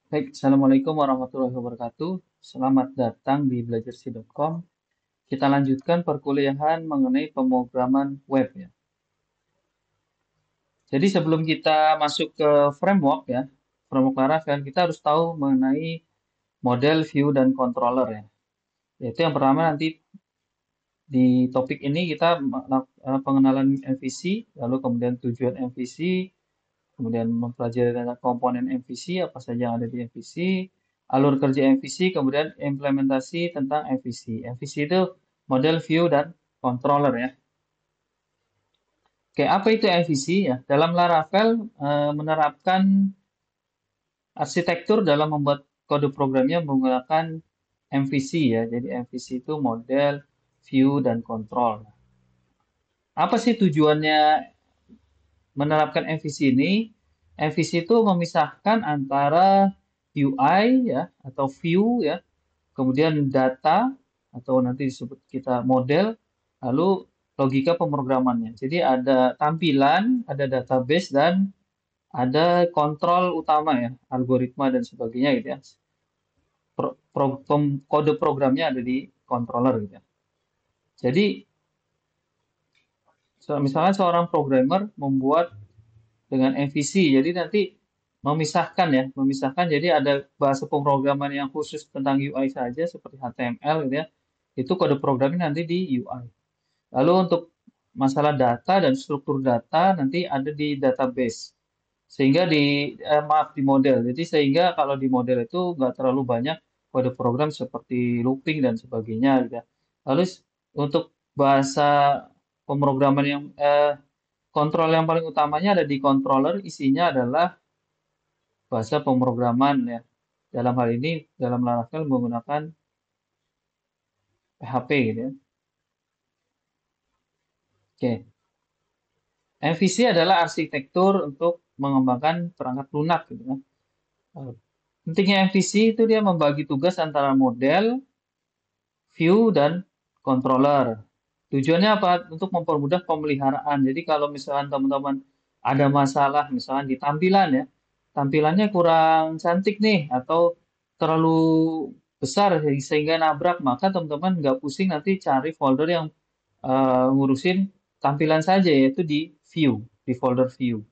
Baik, Assalamualaikum warahmatullahi wabarakatuh. Selamat datang di belajarsi.com. Kita lanjutkan perkuliahan mengenai pemrograman web ya. Jadi sebelum kita masuk ke framework ya, framework Laravel, kita harus tahu mengenai model, view, dan controller ya. Yaitu yang pertama nanti di topik ini kita pengenalan MVC, lalu kemudian tujuan MVC, kemudian mempelajari tentang komponen MVC, apa saja yang ada di MVC, alur kerja MVC, kemudian implementasi tentang MVC. MVC itu model, view, dan controller ya. Oke, apa itu MVC ya? Dalam Laravel menerapkan arsitektur dalam membuat kode programnya menggunakan MVC ya. Jadi MVC itu model, view, dan control. Apa sih tujuannya menerapkan MVC ini? MVC itu memisahkan antara UI ya atau view ya, kemudian data atau nanti disebut kita model, lalu logika pemrogramannya. Jadi ada tampilan, ada database dan ada kontrol utama ya, algoritma dan sebagainya gitu ya. Kode programnya ada di controller gitu ya. Jadi misalnya seorang programmer membuat dengan MVC. Jadi nanti memisahkan. Jadi ada bahasa pemrograman yang khusus tentang UI saja seperti HTML gitu ya. Itu kode programnya nanti di UI. Lalu untuk masalah data dan struktur data nanti ada di database. Sehingga maaf di model. Jadi sehingga kalau di model itu nggak terlalu banyak kode program seperti looping dan sebagainya gitu ya. Lalu untuk bahasa pemrograman yang kontrol yang paling utamanya ada di controller, isinya adalah bahasa pemrograman ya. Dalam hal ini, dalam Laravel menggunakan PHP gitu ya. Oke. MVC adalah arsitektur untuk mengembangkan perangkat lunak gitu ya. Pentingnya MVC itu dia membagi tugas antara model, view, dan controller. Tujuannya apa? Untuk mempermudah pemeliharaan. Jadi kalau misalkan teman-teman ada masalah, misalkan di tampilan ya, tampilannya kurang cantik nih, atau terlalu besar sehingga nabrak, maka teman-teman nggak pusing nanti cari folder yang ngurusin tampilan saja, yaitu di view, di folder view.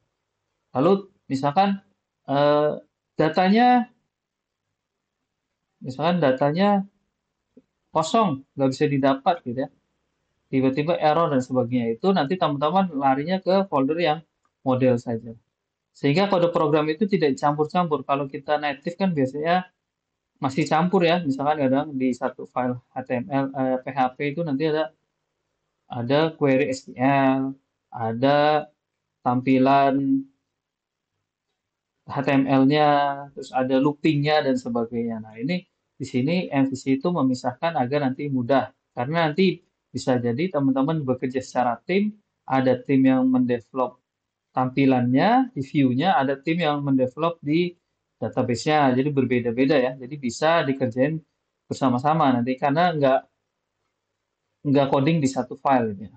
Lalu misalkan eh, datanya, datanya kosong, nggak bisa didapat gitu ya. Tiba-tiba error dan sebagainya itu nanti teman-teman larinya ke folder yang model saja. Sehingga kode program itu tidak campur-campur. Kalau kita native kan biasanya masih campur ya. Misalkan kadang di satu file HTML, PHP itu nanti ada query SQL, ada tampilan HTML-nya, terus ada looping-nya dan sebagainya. Nah, ini di sini MVC itu memisahkan agar nanti mudah. Karena nanti bisa jadi teman-teman bekerja secara tim, ada tim yang mendevelop tampilannya, di view-nya, ada tim yang mendevelop di database-nya. Jadi berbeda-beda ya. Jadi bisa dikerjain bersama-sama nanti karena nggak coding di satu file gitu ya.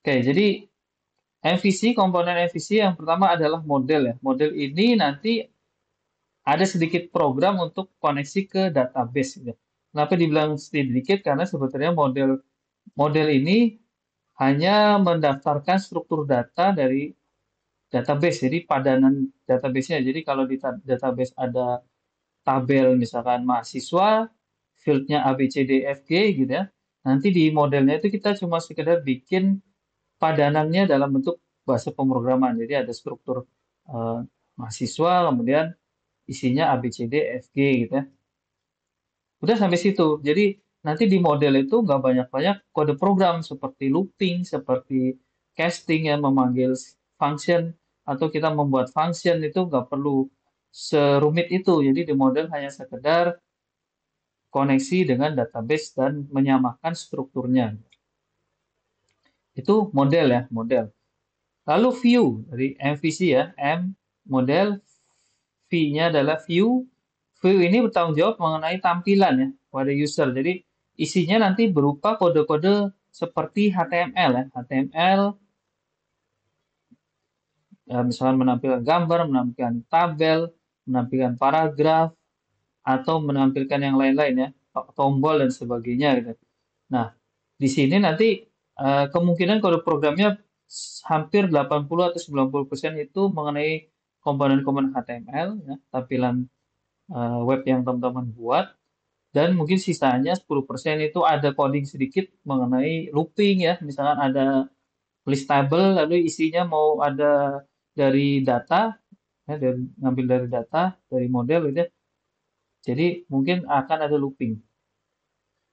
Oke, jadi MVC, komponen MVC yang pertama adalah model ya. Model ini nanti ada sedikit program untuk koneksi ke database gitu. Kenapa dibilang sedikit? Karena sebetulnya model model ini hanya mendaftarkan struktur data dari database. Jadi padanan database-nya. Jadi kalau di database ada tabel misalkan mahasiswa, fieldnya A, B, C, D, F, G gitu ya. Nanti di modelnya itu kita cuma sekedar bikin padanannya dalam bentuk bahasa pemrograman. Jadi ada struktur eh, mahasiswa, kemudian isinya A, B, C, D, F, G gitu ya. Udah sampai situ. Jadi nanti di model itu nggak banyak-banyak kode program seperti looping, seperti casting yang memanggil function, atau kita membuat function itu nggak perlu serumit itu. Jadi di model hanya sekedar koneksi dengan database dan menyamakan strukturnya. Itu model ya, model. Lalu view dari MVC ya, M model, V-nya adalah view. View ini bertanggung jawab mengenai tampilan ya pada user. Jadi isinya nanti berupa kode-kode seperti HTML ya. HTML misalnya menampilkan gambar, menampilkan tabel, menampilkan paragraf, atau menampilkan yang lain-lain ya, tombol dan sebagainya gitu. Nah, di sini nanti kemungkinan kode programnya hampir 80 atau 90% itu mengenai komponen-komponen HTML, ya, tampilan web yang teman-teman buat, dan mungkin sisanya 10% itu ada coding sedikit mengenai looping ya, misalkan ada list table lalu isinya mau ada dari data, ya, dari ngambil dari data dari model gitu ya. Jadi mungkin akan ada looping.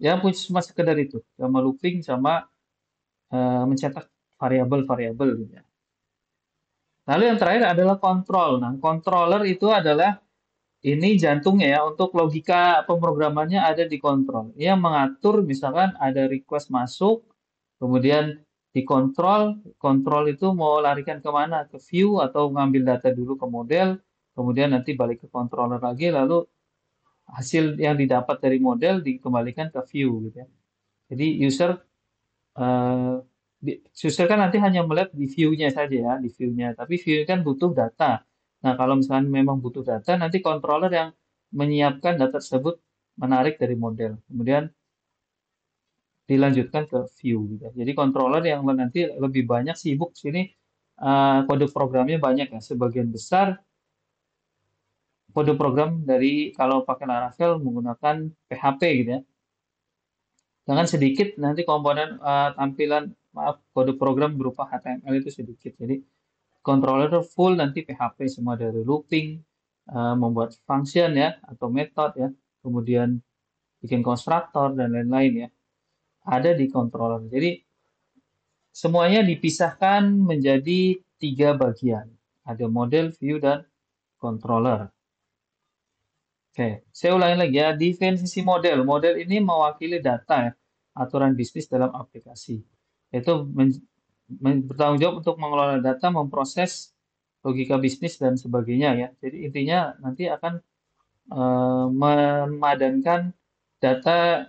Ya cuma sekedar itu, sama looping sama mencetak variabel-variabel gitu ya. Lalu yang terakhir adalah kontrol. Nah, controller itu adalah ini jantungnya ya, untuk logika pemrogramannya ada di kontrol. Ia mengatur misalkan ada request masuk, kemudian dikontrol, kontrol itu mau larikan kemana, ke view atau ngambil data dulu ke model, kemudian nanti balik ke controller lagi, lalu hasil yang didapat dari model dikembalikan ke view gitu ya. Jadi eh, user kan nanti hanya melihat di view-nya saja ya, di view-nya. Tapi view kan butuh data. Nah, kalau misalnya memang butuh data, nanti controller yang menyiapkan data tersebut menarik dari model. Kemudian dilanjutkan ke view gitu. Jadi controller yang nanti lebih banyak sibuk sini kode programnya banyak ya. Sebagian besar kode program dari kalau pakai Laravel menggunakan PHP gitu ya. Dengan sedikit nanti komponen tampilan maaf kode program berupa HTML itu sedikit. Jadi controller full nanti PHP semua dari looping, membuat function ya atau method ya, kemudian bikin konstruktor dan lain-lain ya. Ada di controller. Jadi semuanya dipisahkan menjadi 3 bagian. Ada model, view, dan controller. Oke, saya ulangi lagi ya. Definisi model. Model ini mewakili data ya, aturan bisnis dalam aplikasi. Yaitu bertanggung jawab untuk mengelola data, memproses logika bisnis dan sebagainya ya. Jadi intinya nanti akan memadankan data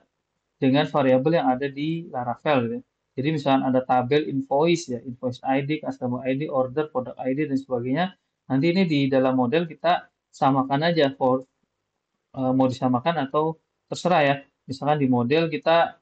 dengan variabel yang ada di Laravel gitu ya. Jadi misalnya ada tabel invoice ya, invoice ID, customer ID, order, product ID dan sebagainya. Nanti ini di dalam model kita samakan aja mau disamakan atau terserah ya. Misalkan di model kita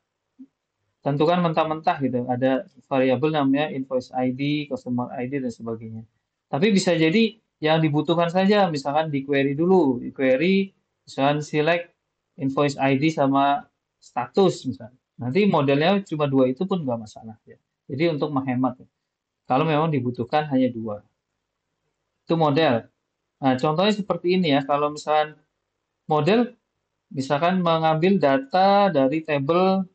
tentukan mentah-mentah gitu. Ada variabel namanya invoice ID, customer ID, dan sebagainya. Tapi bisa jadi yang dibutuhkan saja, misalkan di query dulu. Di query, misalkan select invoice ID sama status misalnya. Nanti modelnya cuma 2 itu pun nggak masalah ya. Jadi untuk menghemat ya. Kalau memang dibutuhkan hanya 2. Itu model. Nah, contohnya seperti ini ya. Kalau misalkan model, misalkan mengambil data dari tabel,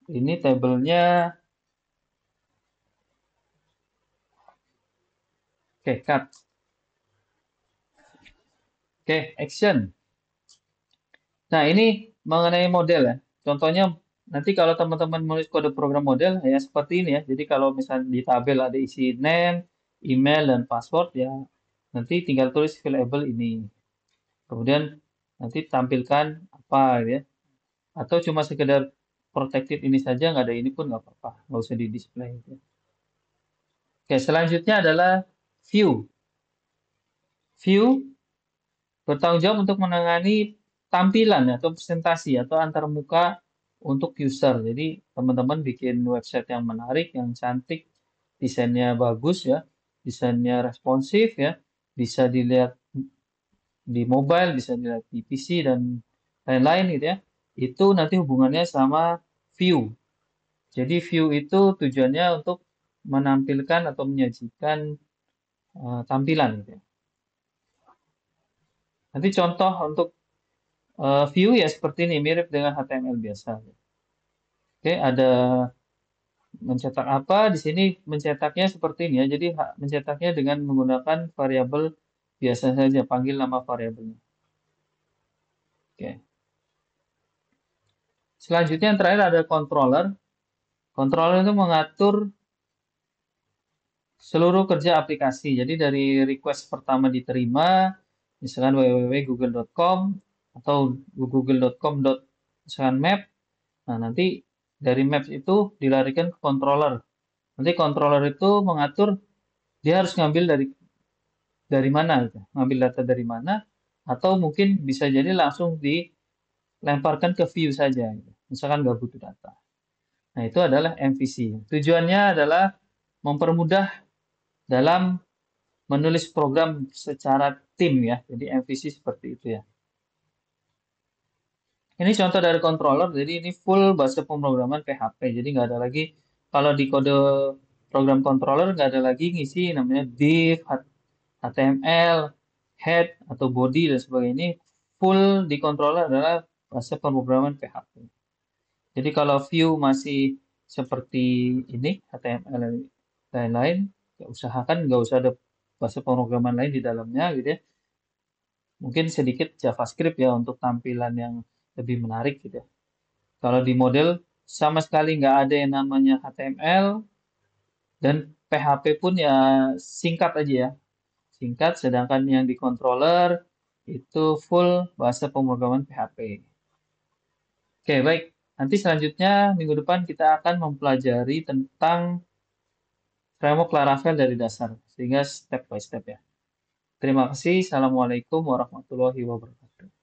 ini tabelnya, oke, cut. Oke, action. Nah, ini mengenai model ya. Contohnya, nanti kalau teman-teman menulis kode program model, ya seperti ini ya. Jadi kalau misalnya di tabel ada isi name, email, dan password, ya nanti tinggal tulis variable ini. Kemudian nanti tampilkan apa gitu ya. Atau cuma sekedar protected ini saja, nggak ada ini pun nggak apa-apa. Nggak usah di display. Gitu. Oke, selanjutnya adalah view. View bertanggung jawab untuk menangani tampilan atau presentasi atau antar muka untuk user. Jadi teman-teman bikin website yang menarik, yang cantik, desainnya bagus ya, desainnya responsif ya, bisa dilihat di mobile, bisa dilihat di PC dan lain-lain gitu ya. Itu nanti hubungannya sama view. Jadi view itu tujuannya untuk menampilkan atau menyajikan tampilan gitu ya. Nanti contoh untuk view ya seperti ini, mirip dengan HTML biasa. Oke, ada mencetak apa? Di sini mencetaknya seperti ini ya. Jadi mencetaknya dengan menggunakan variabel biasa saja, panggil nama variabelnya. Oke. Selanjutnya yang terakhir ada controller. Controller itu mengatur seluruh kerja aplikasi. Jadi dari request pertama diterima, misalkan www.google.com atau google.com. Misalkan map. Nah, nanti dari maps itu dilarikan ke controller. Nanti controller itu mengatur dia harus ngambil dari mana gitu. Ngambil data dari mana, atau mungkin bisa jadi langsung dilemparkan ke view saja gitu. Misalkan nggak butuh data. Nah, itu adalah MVC. Tujuannya adalah mempermudah dalam menulis program secara tim ya. Jadi MVC seperti itu ya. Ini contoh dari controller, jadi ini full bahasa pemrograman PHP. Jadi nggak ada lagi, kalau di kode program controller nggak ada lagi ngisi namanya div, HTML, head, atau body, dan sebagainya. Ini full di controller adalah bahasa pemrograman PHP. Jadi kalau view masih seperti ini, HTML dan lain-lain, ya usahakan nggak usah ada bahasa pemrograman lain di dalamnya gitu ya. Mungkin sedikit JavaScript ya untuk tampilan yang lebih menarik gitu ya. Kalau di model sama sekali nggak ada yang namanya HTML, dan PHP pun ya singkat aja ya. Singkat, sedangkan yang di controller itu full bahasa pemrograman PHP. Oke, baik. Nanti selanjutnya minggu depan kita akan mempelajari tentang framework Laravel dari dasar, sehingga step by step ya. Terima kasih. Assalamualaikum warahmatullahi wabarakatuh.